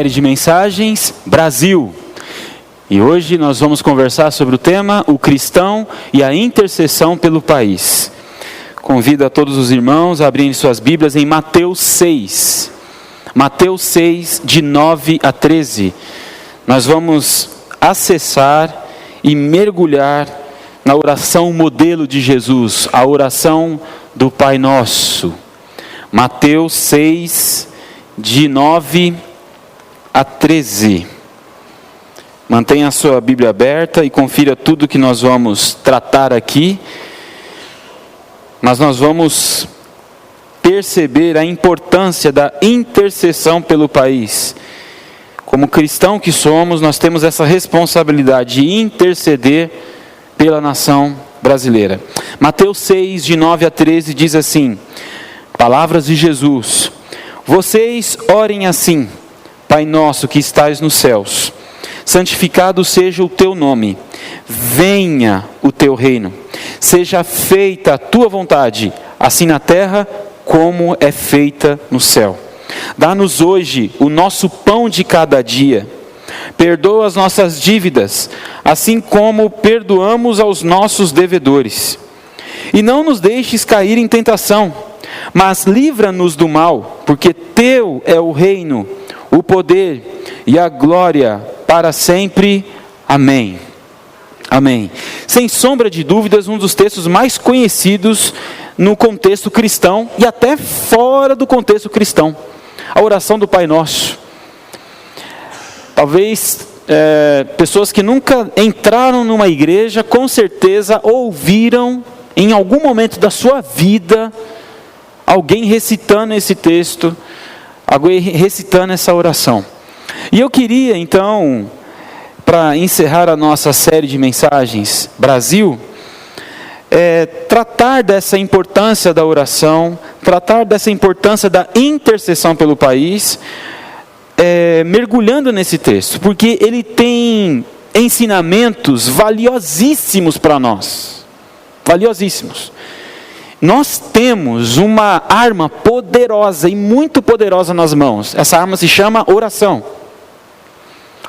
série de mensagens Brasil. E hoje nós vamos conversar sobre o tema o cristão e a intercessão pelo país. Convido a todos os irmãos a abrirem suas Bíblias em Mateus 6. Mateus 6, de 9 a 13. Nós vamos acessar e mergulhar na oração modelo de Jesus, a oração do Pai Nosso. Mateus 6, de 9 a 13. Mantenha a sua Bíblia aberta e confira tudo que nós vamos tratar aqui. Mas nós vamos perceber a importância da intercessão pelo país. Como cristão que somos, nós temos essa responsabilidade de interceder pela nação brasileira. Mateus 6, de 9 a 13 diz assim, palavras de Jesus: vocês orem assim: Pai nosso que estais nos céus, santificado seja o teu nome, venha o teu reino, seja feita a tua vontade, assim na terra como é feita no céu. Dá-nos hoje o nosso pão de cada dia. Perdoa as nossas dívidas, assim como perdoamos aos nossos devedores. E não nos deixes cair em tentação, mas livra-nos do mal, porque teu é o reino, o poder e a glória para sempre. Amém. Amém. Sem sombra de dúvidas, um dos textos mais conhecidos no contexto cristão e até fora do contexto cristão. A oração do Pai Nosso. Talvez pessoas que nunca entraram numa igreja, com certeza ouviram em algum momento da sua vida alguém recitando esse texto, alguém recitando essa oração. E eu queria então, para encerrar a nossa série de mensagens Brasil, tratar dessa importância da oração, tratar dessa importância da intercessão pelo país, mergulhando nesse texto, porque ele tem ensinamentos valiosíssimos para nós, valiosíssimos. Nós temos uma arma poderosa e muito poderosa nas mãos. Essa arma se chama oração.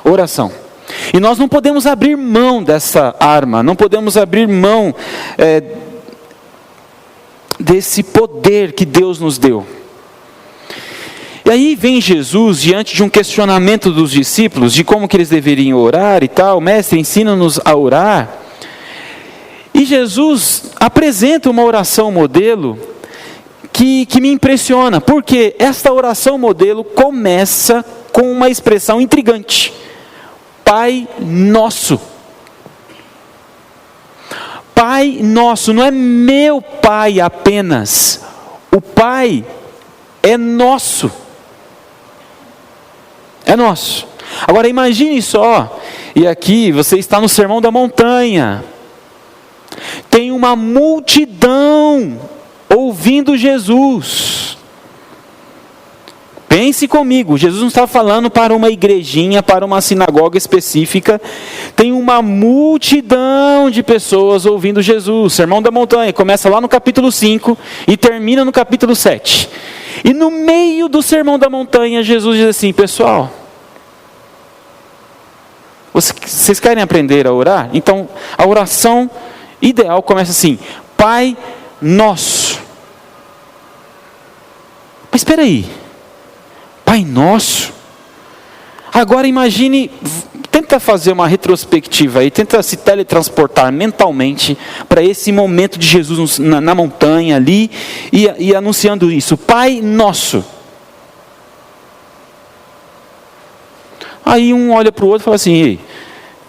Oração. E nós não podemos abrir mão dessa arma, não podemos abrir mão desse poder que Deus nos deu. E aí vem Jesus diante de um questionamento dos discípulos, de como que eles deveriam orar e tal. Mestre, ensina-nos a orar. E Jesus apresenta uma oração modelo que me impressiona, porque esta oração modelo começa com uma expressão intrigante. Pai Nosso. Pai Nosso, não é meu Pai apenas. O Pai é nosso. É nosso. Agora imagine só, e aqui você está no Sermão da Montanha. Tem uma multidão ouvindo Jesus. Pense comigo, Jesus não está falando para uma igrejinha, para uma sinagoga específica. Tem uma multidão de pessoas ouvindo Jesus. Sermão da Montanha começa lá no capítulo 5 e termina no capítulo 7. E no meio do Sermão da Montanha, Jesus diz assim: pessoal, vocês querem aprender a orar? Então, a oração ideal começa assim: Pai Nosso. Mas espera aí, Pai Nosso? Agora imagine, tenta fazer uma retrospectiva aí, tenta se teletransportar mentalmente para esse momento de Jesus na montanha ali e anunciando isso: Pai Nosso. Aí um olha para o outro e fala assim: ei,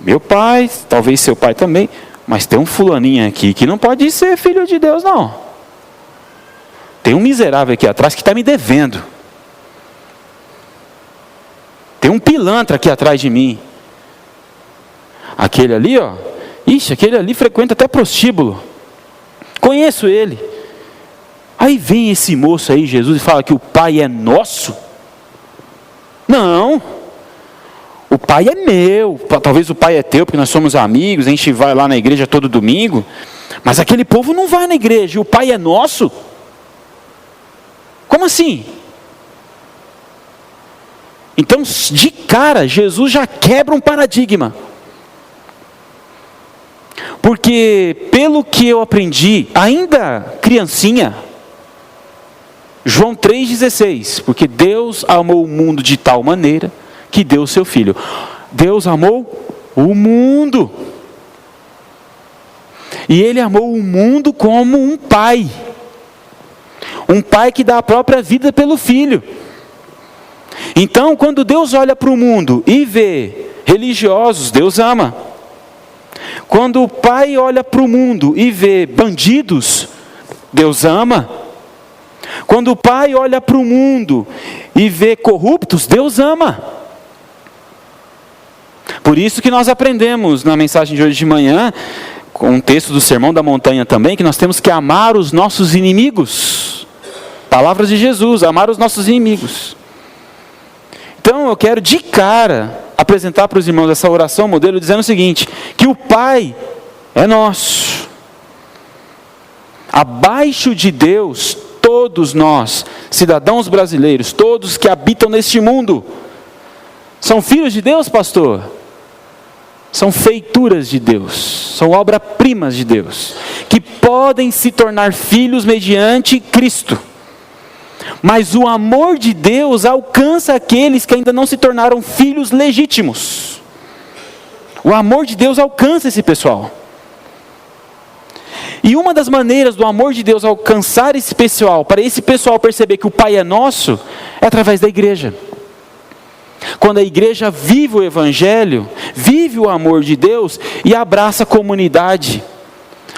meu pai, talvez seu pai também, mas tem um fulaninho aqui que não pode ser filho de Deus não. Tem um miserável aqui atrás que está me devendo. Tem um pilantra aqui atrás de mim. Aquele ali, ó. Ixi, aquele ali frequenta até prostíbulo. Conheço ele. Aí vem esse moço aí, Jesus, e fala que o Pai é nosso. Não. O Pai é meu. Talvez o Pai é teu, porque nós somos amigos, a gente vai lá na igreja todo domingo. Mas aquele povo não vai na igreja. E o Pai é nosso? Como assim? Então, de cara, Jesus já quebra um paradigma. Porque, pelo que eu aprendi, ainda criancinha, João 3,16, porque Deus amou o mundo de tal maneira que deu o seu Filho. Deus amou o mundo. E Ele amou o mundo como um pai. Um pai que dá a própria vida pelo Filho. Então, quando Deus olha para o mundo e vê religiosos, Deus ama. Quando o pai olha para o mundo e vê bandidos, Deus ama. Quando o pai olha para o mundo e vê corruptos, Deus ama. Por isso que nós aprendemos na mensagem de hoje de manhã, com um texto do Sermão da Montanha também, que nós temos que amar os nossos inimigos. Palavras de Jesus, amar os nossos inimigos. Então eu quero de cara apresentar para os irmãos essa oração modelo dizendo o seguinte, que o Pai é nosso. Abaixo de Deus, todos nós, cidadãos brasileiros, todos que habitam neste mundo, são filhos de Deus, pastor? São feituras de Deus, são obras-primas de Deus, que podem se tornar filhos mediante Cristo. Mas o amor de Deus alcança aqueles que ainda não se tornaram filhos legítimos. O amor de Deus alcança esse pessoal. E uma das maneiras do amor de Deus alcançar esse pessoal, para esse pessoal perceber que o Pai é nosso, é através da igreja. Quando a igreja vive o Evangelho, vive o amor de Deus e abraça a comunidade,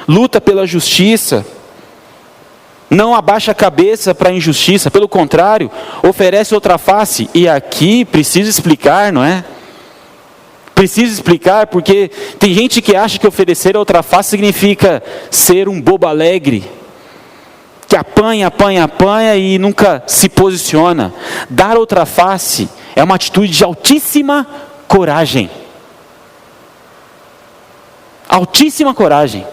luta pela justiça, não abaixa a cabeça para a injustiça, pelo contrário, oferece outra face. E aqui precisa explicar, não é? Precisa explicar, porque tem gente que acha que oferecer outra face significa ser um bobo alegre, que apanha e nunca se posiciona. Dar outra face é uma atitude de altíssima coragem. Altíssima coragem.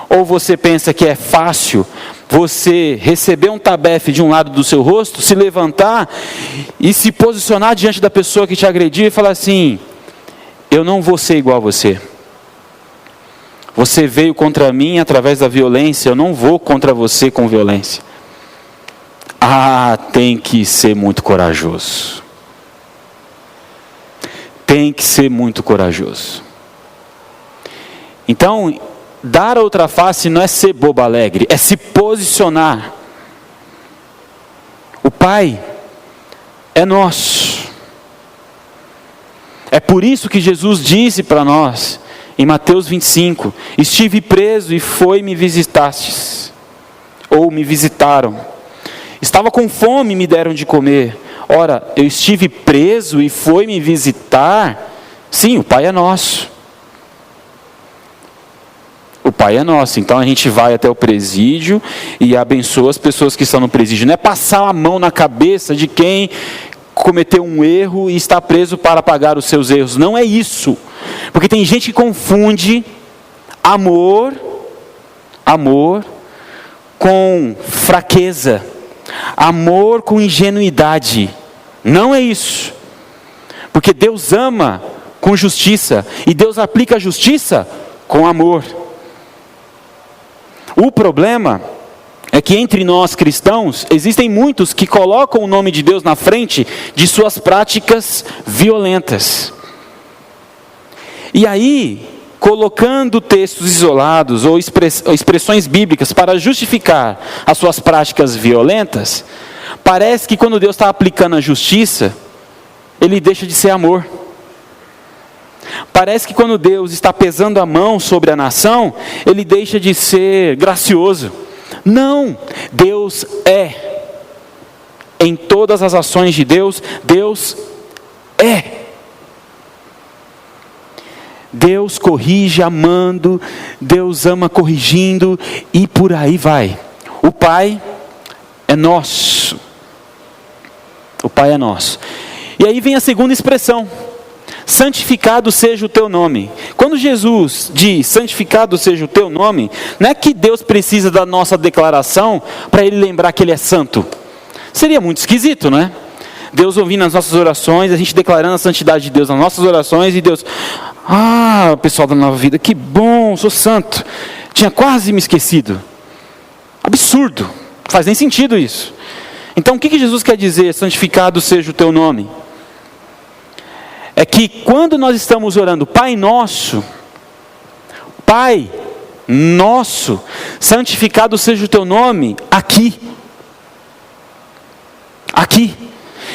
Ou você pensa que é fácil você receber um tabefe de um lado do seu rosto, se levantar e se posicionar diante da pessoa que te agrediu e falar assim: eu não vou ser igual a você. Você veio contra mim através da violência, eu não vou contra você com violência. Ah, tem que ser muito corajoso. Tem que ser muito corajoso. Então, dar outra face não é ser bobo alegre, é se posicionar. O Pai é nosso. É por isso que Jesus disse para nós, em Mateus 25, estive preso e foi me visitastes, ou me visitaram. Estava com fome e me deram de comer. Ora, eu estive preso e foi me visitar. Sim, o Pai é nosso. O Pai é nosso, então a gente vai até o presídio e abençoa as pessoas que estão no presídio. Não é passar a mão na cabeça de quem cometeu um erro e está preso para pagar os seus erros. Não é isso. Porque tem gente que confunde amor com fraqueza, amor com ingenuidade. Não é isso. Porque Deus ama com justiça e Deus aplica a justiça com amor. O problema é que entre nós cristãos, existem muitos que colocam o nome de Deus na frente de suas práticas violentas. E aí, colocando textos isolados ou expressões bíblicas para justificar as suas práticas violentas, parece que quando Deus está aplicando a justiça, Ele deixa de ser amor. Parece que quando Deus está pesando a mão sobre a nação, Ele deixa de ser gracioso. Não, Deus é. Em todas as ações de Deus, Deus é. Deus corrige amando, Deus ama corrigindo e por aí vai. O Pai é nosso. O Pai é nosso. E aí vem a segunda expressão: santificado seja o teu nome. Quando Jesus diz santificado seja o teu nome, não é que Deus precisa da nossa declaração para Ele lembrar que Ele é santo. Seria muito esquisito, não é? Deus ouvindo as nossas orações, a gente declarando a santidade de Deus nas nossas orações, e Deus, pessoal da Nova Vida, que bom, sou santo. Tinha quase me esquecido. Absurdo, não faz nem sentido isso. Então o que Jesus quer dizer, santificado seja o teu nome? É que quando nós estamos orando, Pai nosso, Pai nosso, santificado seja o teu nome, aqui,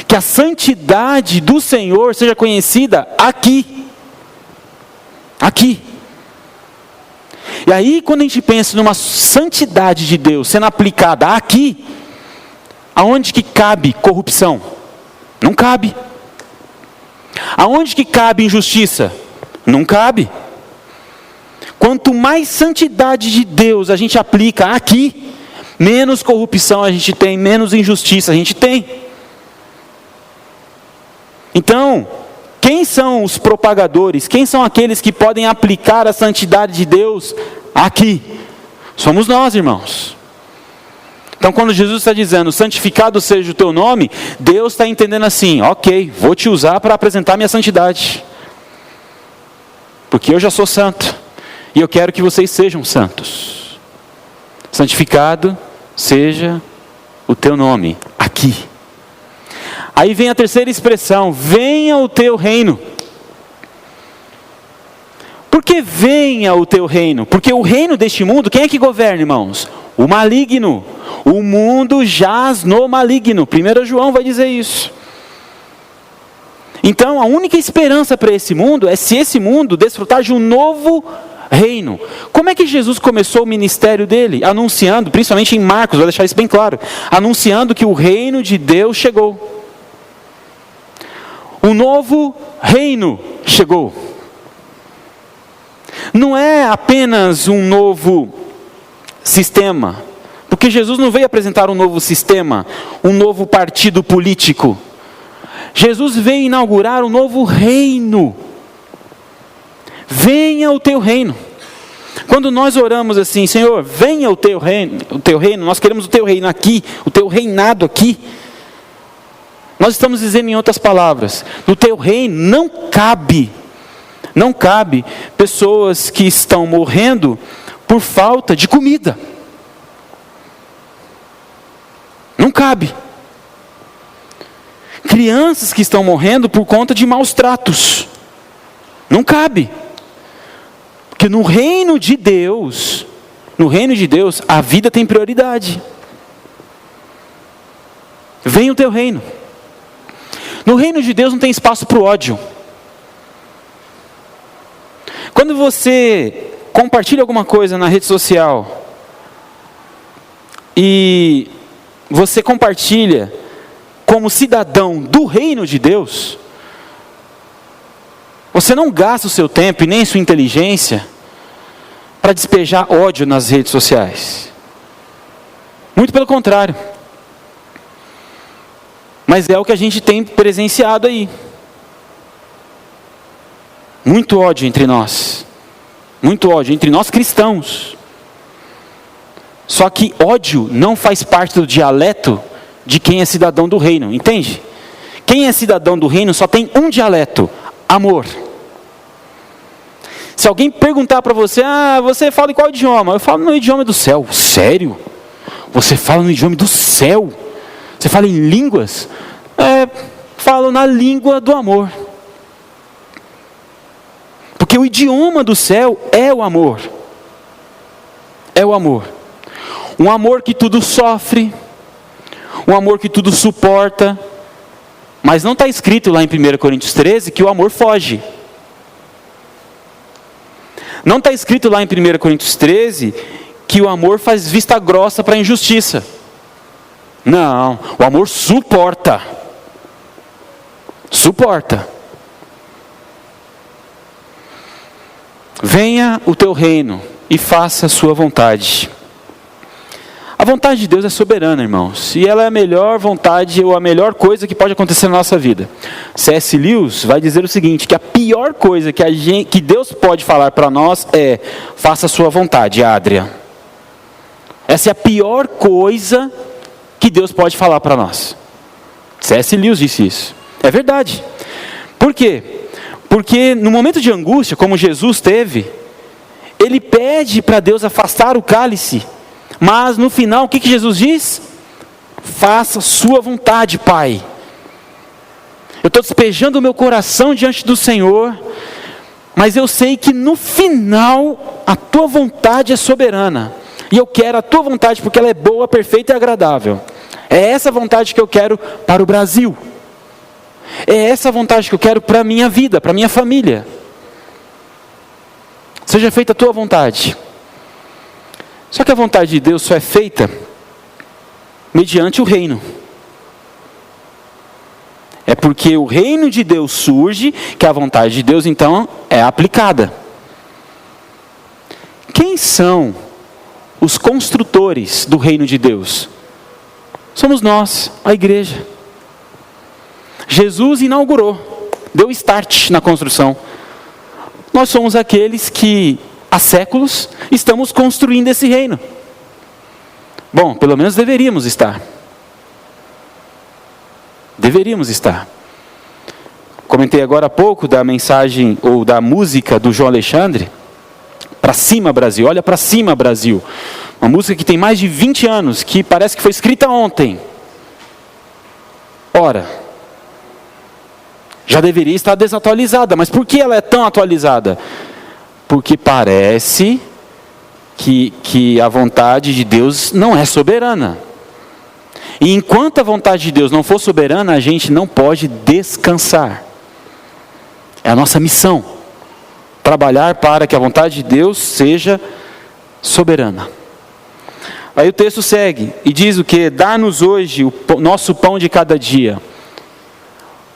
que a santidade do Senhor seja conhecida aqui. E aí quando a gente pensa numa santidade de Deus sendo aplicada aqui, aonde que cabe corrupção? Não cabe. Aonde que cabe injustiça? Não cabe. Quanto mais santidade de Deus a gente aplica aqui, menos corrupção a gente tem, menos injustiça a gente tem. Então, quem são os propagadores? Quem são aqueles que podem aplicar a santidade de Deus aqui? Somos nós, irmãos. Então quando Jesus está dizendo, santificado seja o teu nome, Deus está entendendo assim, ok, vou te usar para apresentar minha santidade. Porque eu já sou santo. E eu quero que vocês sejam santos. Santificado seja o teu nome, aqui. Aí vem a terceira expressão, venha o teu reino. Por que venha o teu reino? Porque o reino deste mundo, quem é que governa, irmãos? O maligno. O mundo jaz no maligno. 1 João vai dizer isso. Então a única esperança para esse mundo é se esse mundo desfrutar de um novo reino. Como é que Jesus começou o ministério dele? Anunciando, principalmente em Marcos, vai deixar isso bem claro. Anunciando que o reino de Deus chegou. Um novo reino chegou. Não é apenas um novo sistema. Porque Jesus não veio apresentar um novo sistema, um novo partido político. Jesus veio inaugurar um novo reino. Venha o teu reino. Quando nós oramos assim, Senhor, venha o teu reino, nós queremos o teu reino aqui, o teu reinado aqui. Nós estamos dizendo em outras palavras, no teu reino não cabe pessoas que estão morrendo por falta de comida. Não cabe. Crianças que estão morrendo por conta de maus tratos. Não cabe. Porque no reino de Deus, a vida tem prioridade. Venha o teu reino. No reino de Deus não tem espaço para o ódio. Quando você compartilha alguma coisa na rede social e você compartilha como cidadão do reino de Deus, você não gasta o seu tempo e nem sua inteligência para despejar ódio nas redes sociais. Muito pelo contrário. Mas é o que a gente tem presenciado aí. Muito ódio entre nós. Muito ódio entre nós cristãos. Só que ódio não faz parte do dialeto de quem é cidadão do reino, entende? Quem é cidadão do reino só tem um dialeto: amor. Se alguém perguntar para você, você fala em qual idioma? Eu falo no idioma do céu. Sério? Você fala no idioma do céu? Você fala em línguas? Falo na língua do amor. Porque o idioma do céu é o amor. É o amor. Um amor que tudo sofre, um amor que tudo suporta, mas não está escrito lá em 1 Coríntios 13 que o amor foge. Não está escrito lá em 1 Coríntios 13 que o amor faz vista grossa para a injustiça. Não, o amor suporta. Suporta. Venha o teu reino e faça a sua vontade. A vontade de Deus é soberana, irmãos, e ela é a melhor vontade ou a melhor coisa que pode acontecer na nossa vida. C.S. Lewis vai dizer o seguinte, que a pior coisa que Deus pode falar para nós é: faça a sua vontade, Adria. Essa é a pior coisa que Deus pode falar para nós. C.S. Lewis disse isso. É verdade. Por quê? Porque no momento de angústia, como Jesus teve, ele pede para Deus afastar o cálice. Mas no final, o que Jesus diz? Faça sua vontade, Pai. Eu estou despejando o meu coração diante do Senhor, mas eu sei que no final a tua vontade é soberana. E eu quero a tua vontade porque ela é boa, perfeita e agradável. É essa vontade que eu quero para o Brasil. É essa vontade que eu quero para a minha vida, para a minha família. Seja feita a tua vontade. Só que a vontade de Deus só é feita mediante o reino. É porque o reino de Deus surge que a vontade de Deus então é aplicada. Quem são os construtores do reino de Deus? Somos nós, a igreja. Jesus inaugurou, deu start na construção. Nós somos aqueles que há séculos estamos construindo esse reino. Bom, pelo menos deveríamos estar. Deveríamos estar. Comentei agora há pouco da mensagem ou da música do João Alexandre. Para cima, Brasil. Olha para cima, Brasil. Uma música que tem mais de 20 anos, que parece que foi escrita ontem. Ora, já deveria estar desatualizada. Mas por que ela é tão atualizada? Porque parece que a vontade de Deus não é soberana. E enquanto a vontade de Deus não for soberana, a gente não pode descansar. É a nossa missão. Trabalhar para que a vontade de Deus seja soberana. Aí o texto segue e diz o que? Dá-nos hoje o nosso pão de cada dia.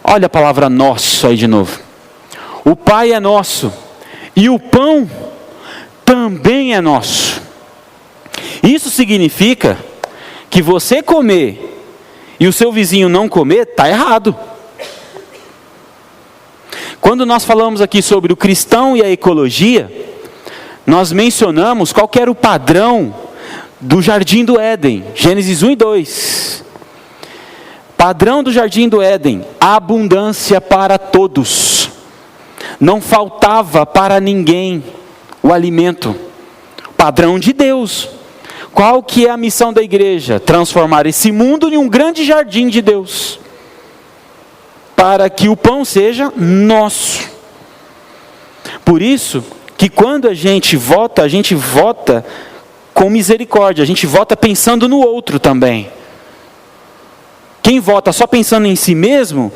Olha a palavra nosso aí de novo. O Pai é nosso e o pão também é nosso. Isso significa que você comer e o seu vizinho não comer, está errado. Quando nós falamos aqui sobre o cristão e a ecologia, nós mencionamos qual que era o padrão do Jardim do Éden, Gênesis 1 e 2. Padrão do Jardim do Éden, abundância para todos. Não faltava para ninguém o alimento. Padrão de Deus. Qual que é a missão da igreja? Transformar esse mundo em um grande jardim de Deus. Para que o pão seja nosso. Por isso que quando a gente vota com misericórdia. A gente vota pensando no outro também. Quem vota só pensando em si mesmo,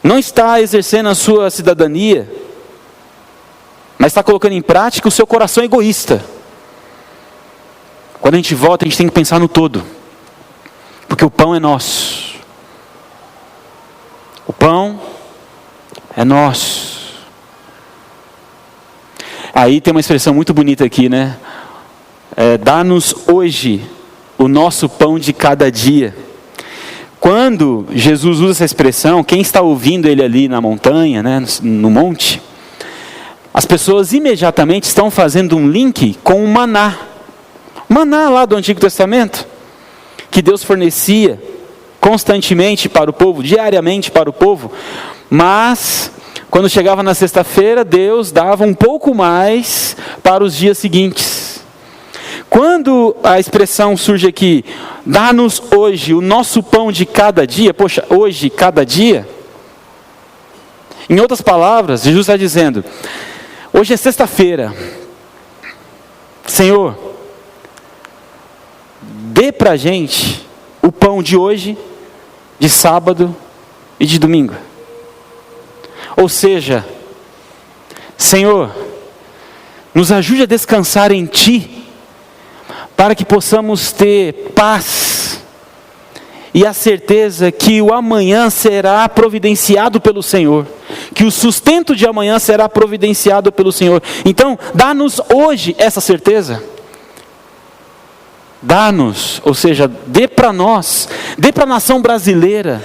não está exercendo a sua cidadania, mas está colocando em prática o seu coração egoísta. Quando a gente vota, a gente tem que pensar no todo. Porque o pão é nosso. O pão é nosso. Aí tem uma expressão muito bonita aqui, né? Dá-nos hoje o nosso pão de cada dia. Quando Jesus usa essa expressão, quem está ouvindo ele ali na montanha, né, no monte, as pessoas imediatamente estão fazendo um link com o maná. O maná lá do Antigo Testamento, que Deus fornecia constantemente para o povo, diariamente para o povo, mas quando chegava na sexta-feira, Deus dava um pouco mais para os dias seguintes. Quando a expressão surge aqui, dá-nos hoje o nosso pão de cada dia, poxa, hoje, cada dia. Em outras palavras, Jesus está dizendo, hoje é sexta-feira, Senhor, dê para a gente o pão de hoje, de sábado e de domingo. Ou seja, Senhor, nos ajude a descansar em Ti, para que possamos ter paz e a certeza que o amanhã será providenciado pelo Senhor, que o sustento de amanhã será providenciado pelo Senhor. Então, dá-nos hoje essa certeza. Dá-nos, ou seja, dê para nós, dê para a nação brasileira,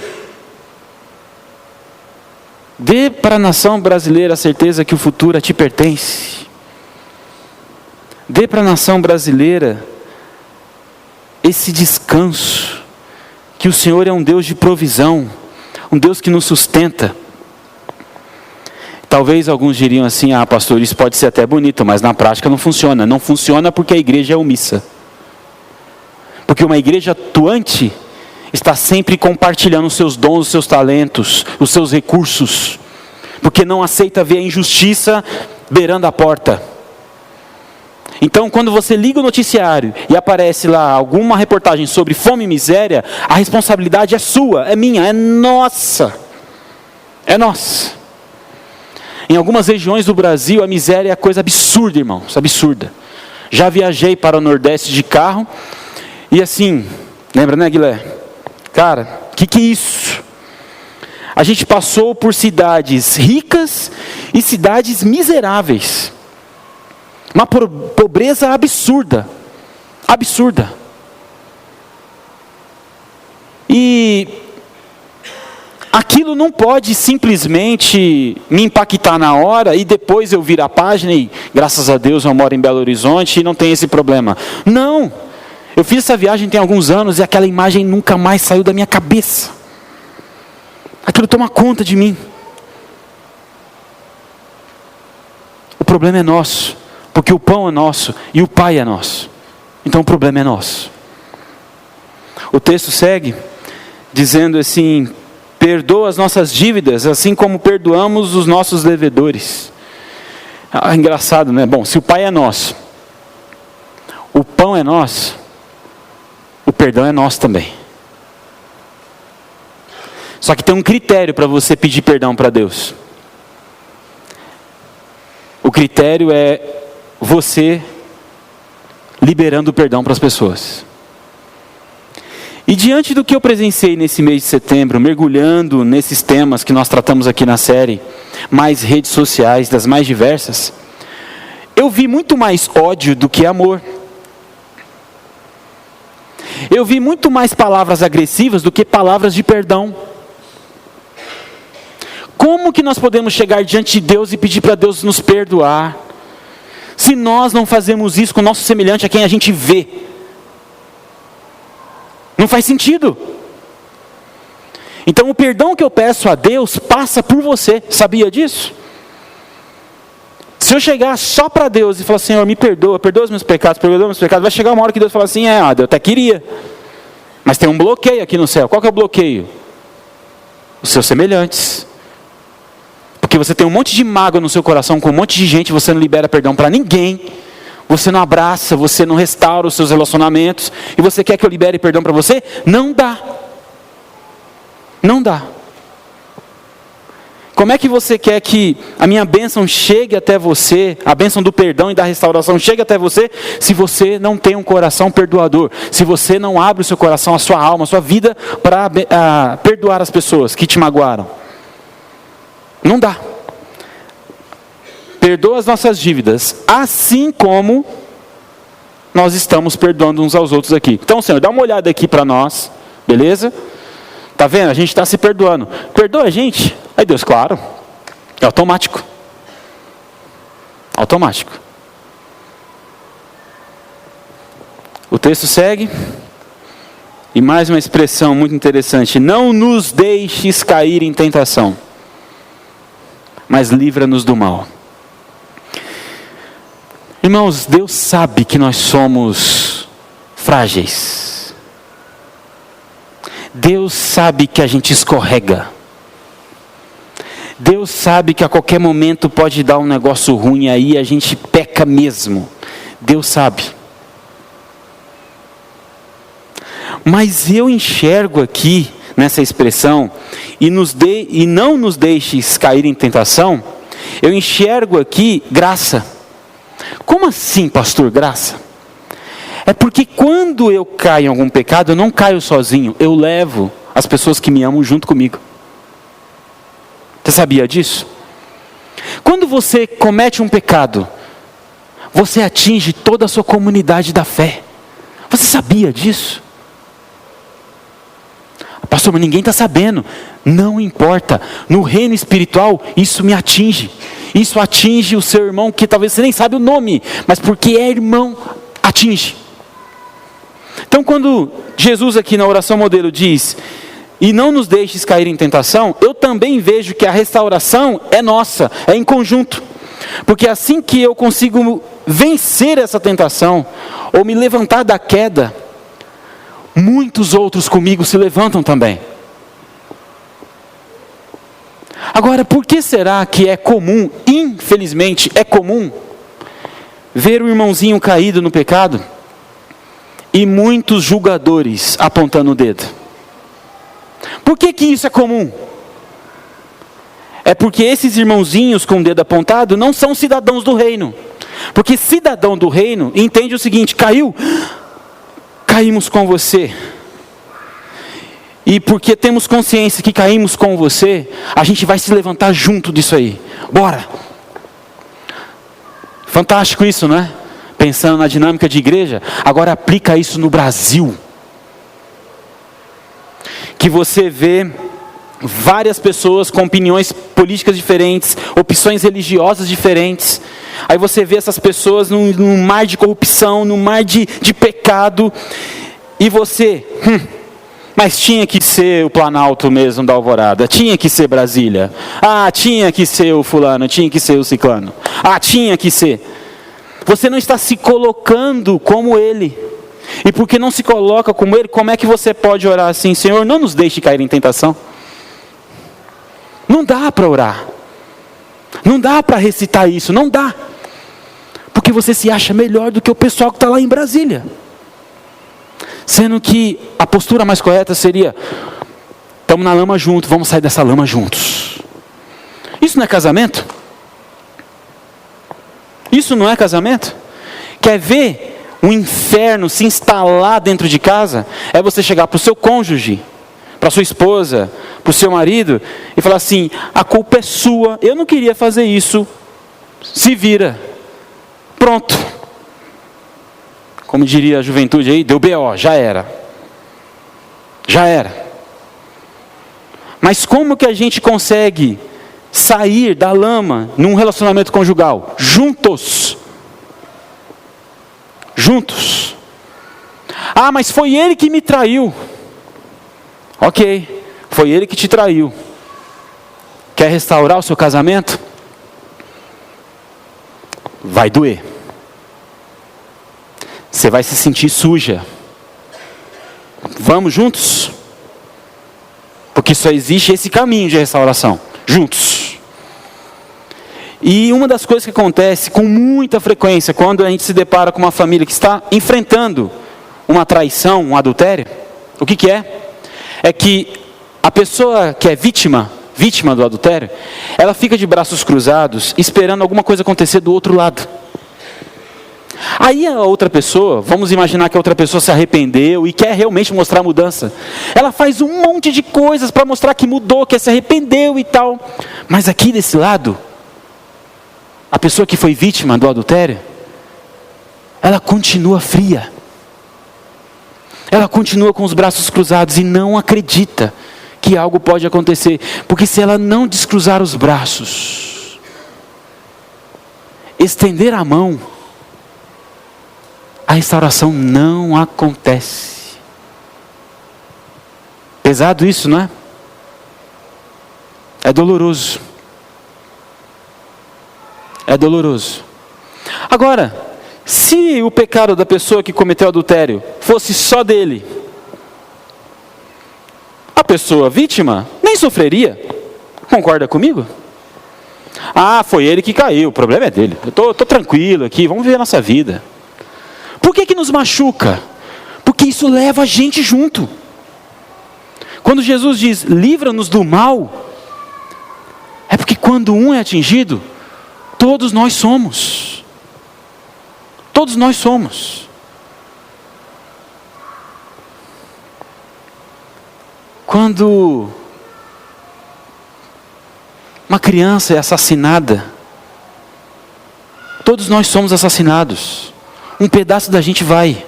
dê para a nação brasileira a certeza que o futuro a Ti pertence. Dê para a nação brasileira esse descanso, que o Senhor é um Deus de provisão, um Deus que nos sustenta. Talvez alguns diriam assim, pastor, isso pode ser até bonito, mas na prática não funciona. Não funciona porque a igreja é omissa. Porque uma igreja atuante está sempre compartilhando os seus dons, os seus talentos, os seus recursos. Porque não aceita ver a injustiça beirando a porta. Então, quando você liga o noticiário e aparece lá alguma reportagem sobre fome e miséria, a responsabilidade é sua, é minha, é nossa. É nossa. Em algumas regiões do Brasil, a miséria é coisa absurda, irmãos, absurda. Já viajei para o Nordeste de carro e assim, lembra, né, Guilherme? Cara, que é isso? A gente passou por cidades ricas e cidades miseráveis. Uma pobreza absurda. Absurda. E aquilo não pode simplesmente me impactar na hora e depois eu vir a página e, graças a Deus, eu moro em Belo Horizonte e não tem esse problema. Não! Eu fiz essa viagem tem alguns anos e aquela imagem nunca mais saiu da minha cabeça. Aquilo toma conta de mim. O problema é nosso, porque o pão é nosso e o Pai é nosso. Então o problema é nosso. O texto segue dizendo assim: perdoa as nossas dívidas, assim como perdoamos os nossos devedores. Engraçado, né? Bom, se o Pai é nosso, o pão é nosso, o perdão é nosso também. Só que tem um critério para você pedir perdão para Deus. O critério é você liberando o perdão para as pessoas. E diante do que eu presenciei nesse mês de setembro, mergulhando nesses temas que nós tratamos aqui na série, mais redes sociais, das mais diversas, eu vi muito mais ódio do que amor. Eu vi muito mais palavras agressivas do que palavras de perdão. Como que nós podemos chegar diante de Deus e pedir para Deus nos perdoar, se nós não fazemos isso com o nosso semelhante a quem a gente vê? Não faz sentido. Então o perdão que eu peço a Deus passa por você, sabia disso? Se eu chegar só para Deus e falar: Senhor, me perdoa os meus pecados, vai chegar uma hora que Deus fala assim: eu até queria, mas tem um bloqueio aqui no céu. Qual que é o bloqueio? Os seus semelhantes. Porque você tem um monte de mágoa no seu coração, com um monte de gente, você não libera perdão para ninguém, você não abraça, você não restaura os seus relacionamentos, e você quer que eu libere perdão para você? Não dá. Não dá. Como é que você quer que a minha bênção chegue até você, a bênção do perdão e da restauração chegue até você, se você não tem um coração perdoador, se você não abre o seu coração, a sua alma, a sua vida para perdoar as pessoas que te magoaram? Não dá. Perdoa as nossas dívidas, assim como nós estamos perdoando uns aos outros aqui. Então, Senhor, dá uma olhada aqui para nós, beleza? Está vendo? A gente está se perdoando. Perdoa a gente? Aí Deus, claro. É automático. Automático. O texto segue. E mais uma expressão muito interessante: não nos deixes cair em tentação, mas livra-nos do mal. Irmãos, Deus sabe que nós somos frágeis. Deus sabe que a gente escorrega. Deus sabe que a qualquer momento pode dar um negócio ruim aí, a gente peca mesmo. Deus sabe. Mas eu enxergo aqui, nessa expressão, e não nos deixes cair em tentação, eu enxergo aqui graça. Como assim, pastor, graça? É porque quando eu caio em algum pecado, eu não caio sozinho, eu levo as pessoas que me amam junto comigo. Você sabia disso? Quando você comete um pecado, você atinge toda a sua comunidade da fé. Você sabia disso? Pastor, mas ninguém está sabendo. Não importa. No reino espiritual, isso me atinge. Isso atinge o seu irmão, que talvez você nem sabe o nome, mas porque é irmão, atinge. Então quando Jesus aqui na oração modelo diz: e não nos deixes cair em tentação, eu também vejo que a restauração é nossa, é em conjunto. Porque assim que eu consigo vencer essa tentação, ou me levantar da queda, muitos outros comigo se levantam também. Agora, por que será que é comum, infelizmente é comum, ver o irmãozinho caído no pecado e muitos julgadores apontando o dedo? Por que que isso é comum? É porque esses irmãozinhos com o dedo apontado não são cidadãos do reino. Porque cidadão do reino entende o seguinte: caímos com você. E porque temos consciência que caímos com você, a gente vai se levantar junto disso aí. Bora! Fantástico isso, não é? Pensando na dinâmica de igreja, agora aplica isso no Brasil. Que você vê várias pessoas com opiniões políticas diferentes, opções religiosas diferentes. Aí você vê essas pessoas num mar de corrupção, num mar de pecado. E você, mas tinha que ser o Planalto mesmo da Alvorada, tinha que ser Brasília. Ah, tinha que ser o fulano, tinha que ser o ciclano. Ah, tinha que ser. Você não está se colocando como ele. E porque não se coloca como ele, como é que você pode orar assim: Senhor, não nos deixe cair em tentação? Não dá para orar. Não dá para recitar isso, não dá. Porque você se acha melhor do que o pessoal que está lá em Brasília. Sendo que a postura mais correta seria: estamos na lama juntos, vamos sair dessa lama juntos. Isso não é casamento? Isso não é casamento? Quer ver o inferno se instalar dentro de casa? É você chegar para o seu cônjuge, para sua esposa, para o seu marido, e falar assim: a culpa é sua, eu não queria fazer isso, se vira. Pronto. Como diria a juventude aí, deu BO, já era. Já era. Mas como que a gente consegue sair da lama num relacionamento conjugal? Juntos. Juntos. Ah, mas foi ele que me traiu. Ok, foi ele que te traiu. Quer restaurar o seu casamento? Vai doer. Você vai se sentir suja. Vamos juntos? Porque só existe esse caminho de restauração. Juntos. E uma das coisas que acontece com muita frequência quando a gente se depara com uma família que está enfrentando uma traição, um adultério, o que é? É que a pessoa que é vítima do adultério, ela fica de braços cruzados esperando alguma coisa acontecer do outro lado. Aí a outra pessoa, vamos imaginar que a outra pessoa se arrependeu e quer realmente mostrar a mudança. Ela faz um monte de coisas para mostrar que mudou, que se arrependeu e tal. Mas aqui desse lado, a pessoa que foi vítima do adultério, ela continua fria. Ela continua com os braços cruzados e não acredita que algo pode acontecer. Porque se ela não descruzar os braços, estender a mão, a restauração não acontece. Pesado isso, não é? É doloroso. É doloroso. Agora, se o pecado da pessoa que cometeu adultério fosse só dele, a pessoa vítima nem sofreria. Concorda comigo? Ah, foi ele que caiu, o problema é dele. Eu tô tranquilo aqui, vamos viver a nossa vida. Por que nos machuca? Porque isso leva a gente junto. Quando Jesus diz, livra-nos do mal, é porque quando um é atingido, todos nós somos. Todos nós somos. Quando uma criança é assassinada, todos nós somos assassinados. Um pedaço da gente vai.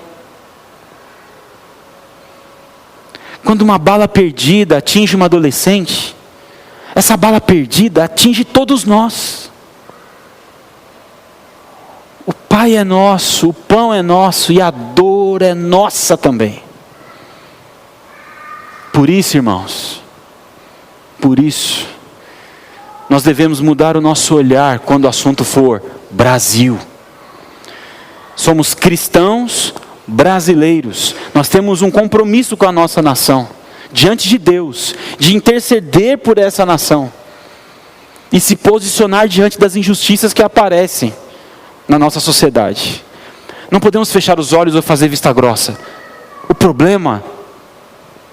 Quando uma bala perdida atinge uma adolescente, essa bala perdida atinge todos nós. O pai é nosso, o pão é nosso e a dor é nossa também. Por isso, irmãos, por isso, nós devemos mudar o nosso olhar quando o assunto for Brasil. Somos cristãos brasileiros. Nós temos um compromisso com a nossa nação, diante de Deus, de interceder por essa nação e se posicionar diante das injustiças que aparecem na nossa sociedade. Não podemos fechar os olhos ou fazer vista grossa. O problema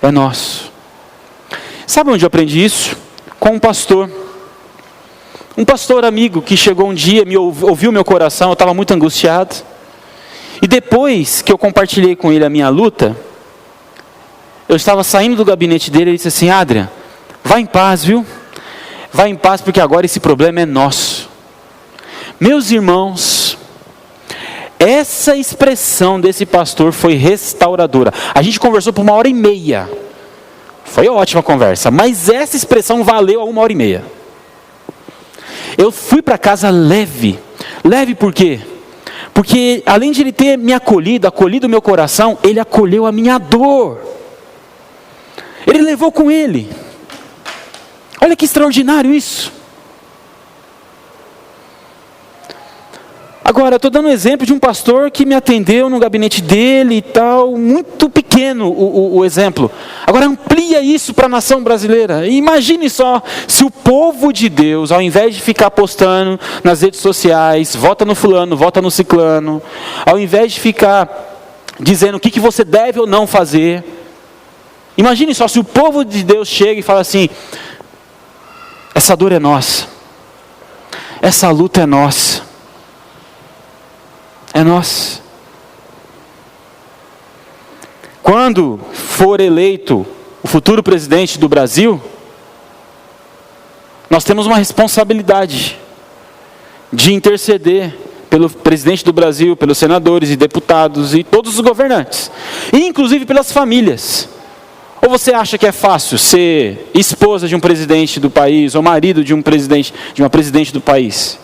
é nosso. Sabe onde eu aprendi isso? Com um pastor amigo que chegou um dia, ouviu meu coração, eu estava muito angustiado. E depois que eu compartilhei com ele a minha luta, eu estava saindo do gabinete dele e ele disse assim: Adrian, vá em paz, viu? Vá em paz, porque agora esse problema é nosso. Meus irmãos, essa expressão desse pastor foi restauradora. A gente conversou por 1h30. Foi ótima a conversa, mas essa expressão valeu a 1h30. Eu fui para casa leve. Leve por quê? Porque além de ele ter me acolhido o meu coração, ele acolheu a minha dor. Ele levou com ele. Olha que extraordinário isso. Agora, eu estou dando um exemplo de um pastor que me atendeu no gabinete dele e tal, muito pequeno o exemplo. Agora amplia isso para a nação brasileira. E imagine só, se o povo de Deus, ao invés de ficar postando nas redes sociais, vota no fulano, vota no ciclano, ao invés de ficar dizendo o que você deve ou não fazer, imagine só, se o povo de Deus chega e fala assim: essa dor é nossa, essa luta é nossa. É nosso. Quando for eleito o futuro presidente do Brasil, nós temos uma responsabilidade de interceder pelo presidente do Brasil, pelos senadores e deputados e todos os governantes, e inclusive pelas famílias. Ou você acha que é fácil ser esposa de um presidente do país, ou marido de uma presidente do país?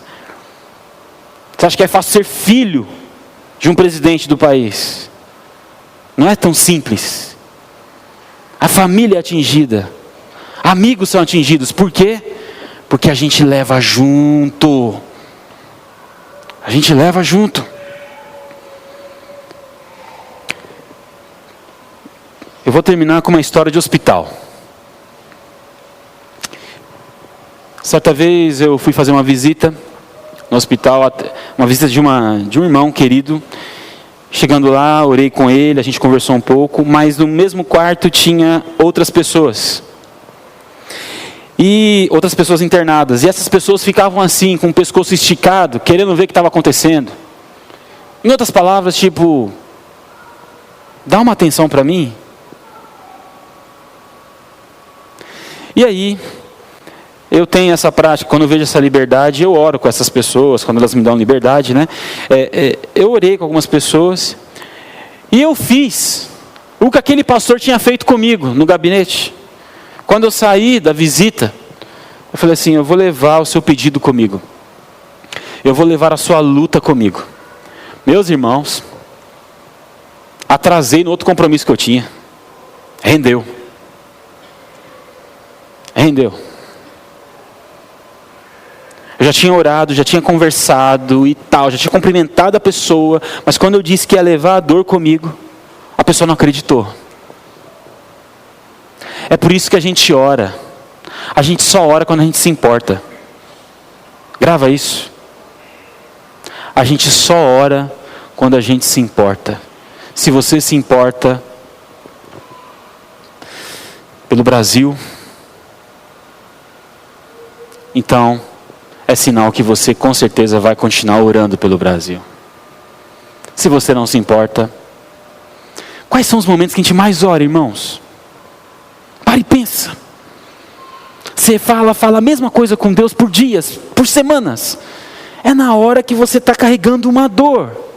Você acha que é fácil ser filho de um presidente do país? Não é tão simples. A família é atingida, amigos são atingidos. Por quê? Porque a gente leva junto. A gente leva junto. Eu vou terminar com uma história de hospital. Certa vez eu fui fazer uma visita no hospital, uma visita de um irmão querido. Chegando lá, orei com ele, a gente conversou um pouco, mas no mesmo quarto tinha outras pessoas. E outras pessoas internadas. E essas pessoas ficavam assim, com o pescoço esticado, querendo ver o que estava acontecendo. Em outras palavras, tipo: dá uma atenção para mim. E aí, eu tenho essa prática, quando eu vejo essa liberdade, eu oro com essas pessoas, quando elas me dão liberdade, né? Eu orei com algumas pessoas, e eu fiz o que aquele pastor tinha feito comigo no gabinete. Quando eu saí da visita, eu falei assim: eu vou levar o seu pedido comigo. Eu vou levar a sua luta comigo. Meus irmãos, atrasei no outro compromisso que eu tinha. Rendeu. Eu já tinha orado, já tinha conversado e tal, já tinha cumprimentado a pessoa, mas quando eu disse que ia levar a dor comigo, a pessoa não acreditou. É por isso que a gente ora. A gente só ora quando a gente se importa. Grava isso. A gente só ora quando a gente se importa. Se você se importa pelo Brasil, então é sinal que você com certeza vai continuar orando pelo Brasil. Se você não se importa, quais são os momentos que a gente mais ora, irmãos? Para e pensa. Você fala a mesma coisa com Deus por dias, por semanas. É na hora que você está carregando uma dor.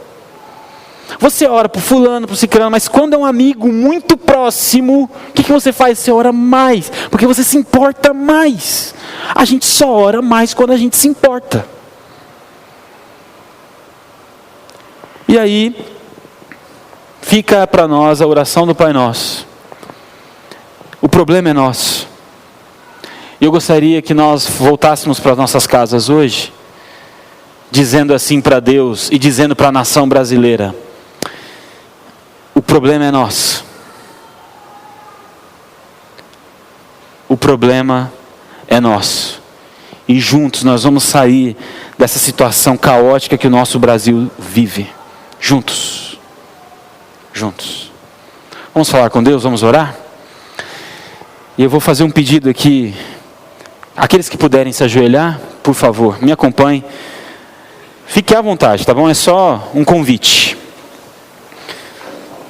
Você ora para o fulano, para o ciclano, mas quando é um amigo muito próximo, o que você faz? Você ora mais, porque você se importa mais. A gente só ora mais quando a gente se importa. E aí, fica para nós a oração do Pai Nosso. problema é nosso. Eu gostaria que nós voltássemos para nossas casas hoje, dizendo assim para Deus e dizendo para a nação brasileira: o problema é nosso. O problema é nosso. E juntos nós vamos sair dessa situação caótica que o nosso Brasil vive. Juntos. Juntos. Vamos falar com Deus, vamos orar? E eu vou fazer um pedido aqui. Aqueles que puderem se ajoelhar, por favor, me acompanhem. Fique à vontade, tá bom? É só um convite.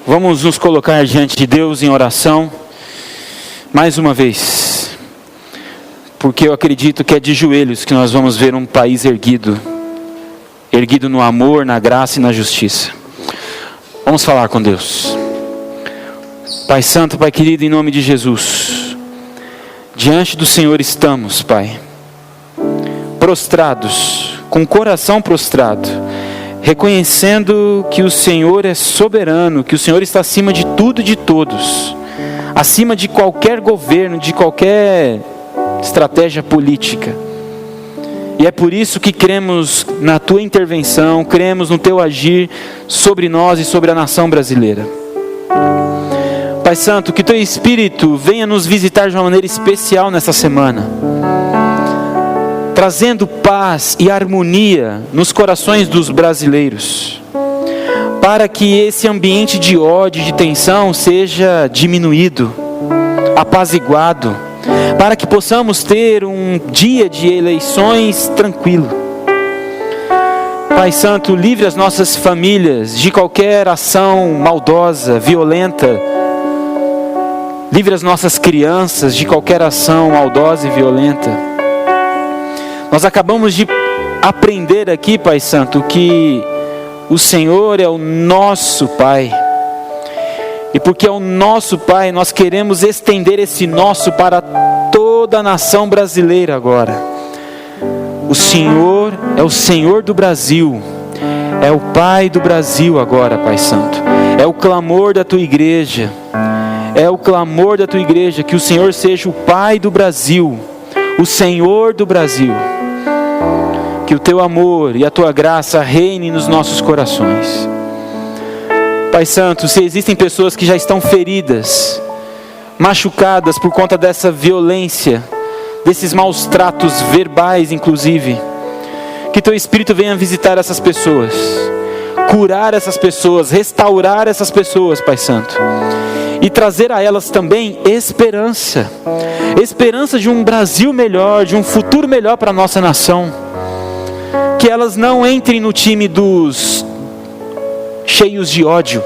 Vamos nos colocar diante de Deus em oração, mais uma vez. Porque eu acredito que é de joelhos que nós vamos ver um país erguido. Erguido no amor, na graça e na justiça. Vamos falar com Deus. Pai Santo, Pai querido, em nome de Jesus, diante do Senhor estamos, Pai, prostrados, com o coração prostrado, reconhecendo que o Senhor é soberano, que o Senhor está acima de tudo e de todos, acima de qualquer governo, de qualquer estratégia política. E é por isso que cremos na Tua intervenção, cremos no Teu agir sobre nós e sobre a nação brasileira. Pai Santo, que Teu Espírito venha nos visitar de uma maneira especial nessa semana, trazendo paz e harmonia nos corações dos brasileiros, para que esse ambiente de ódio e de tensão seja diminuído, apaziguado, para que possamos ter um dia de eleições tranquilo. Pai Santo, livre as nossas famílias de qualquer ação maldosa, violenta. Livre as nossas crianças de qualquer ação maldosa e violenta. Nós acabamos de aprender aqui, Pai Santo, que o Senhor é o nosso Pai. E porque é o nosso Pai, nós queremos estender esse nosso para toda a nação brasileira agora. O Senhor é o Senhor do Brasil. É o Pai do Brasil agora, Pai Santo. É o clamor da Tua igreja. É o clamor da Tua igreja, que o Senhor seja o Pai do Brasil, o Senhor do Brasil. Que o Teu amor e a Tua graça reine nos nossos corações. Pai Santo, se existem pessoas que já estão feridas, machucadas por conta dessa violência, desses maus tratos verbais inclusive, que Teu Espírito venha visitar essas pessoas, curar essas pessoas, restaurar essas pessoas, Pai Santo. E trazer a elas também esperança. Esperança de um Brasil melhor, de um futuro melhor para a nossa nação. Que elas não entrem no time dos cheios de ódio.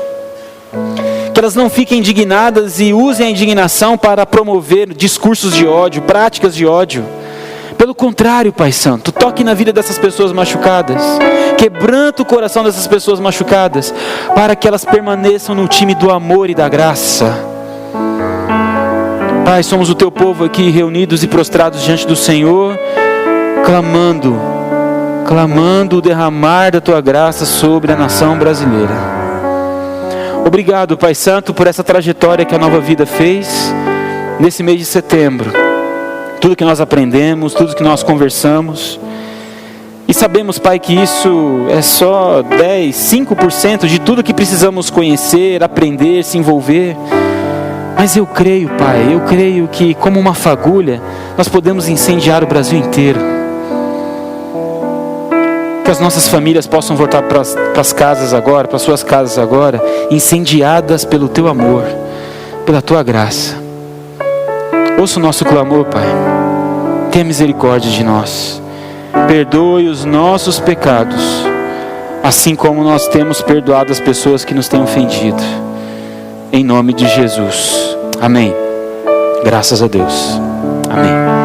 Que elas não fiquem indignadas e usem a indignação para promover discursos de ódio, práticas de ódio. Pelo contrário, Pai Santo, toque na vida dessas pessoas machucadas. Quebranta o coração dessas pessoas machucadas, para que elas permaneçam no time do amor e da graça. Pai, somos o Teu povo aqui reunidos e prostrados diante do Senhor, clamando o derramar da Tua graça sobre a nação brasileira. Obrigado, Pai Santo, por essa trajetória que a Nova Vida fez nesse mês de setembro. Tudo que nós aprendemos, tudo que nós conversamos. E sabemos, Pai, que isso é só 5% de tudo que precisamos conhecer, aprender, se envolver. Mas eu creio, Pai, eu creio que como uma fagulha, nós podemos incendiar o Brasil inteiro. Que as nossas famílias possam voltar para as casas agora, para as suas casas agora, incendiadas pelo Teu amor, pela Tua graça. Ouça o nosso clamor, Pai. Tenha misericórdia de nós. Perdoe os nossos pecados, assim como nós temos perdoado as pessoas que nos têm ofendido. Em nome de Jesus. Amém. Graças a Deus. Amém.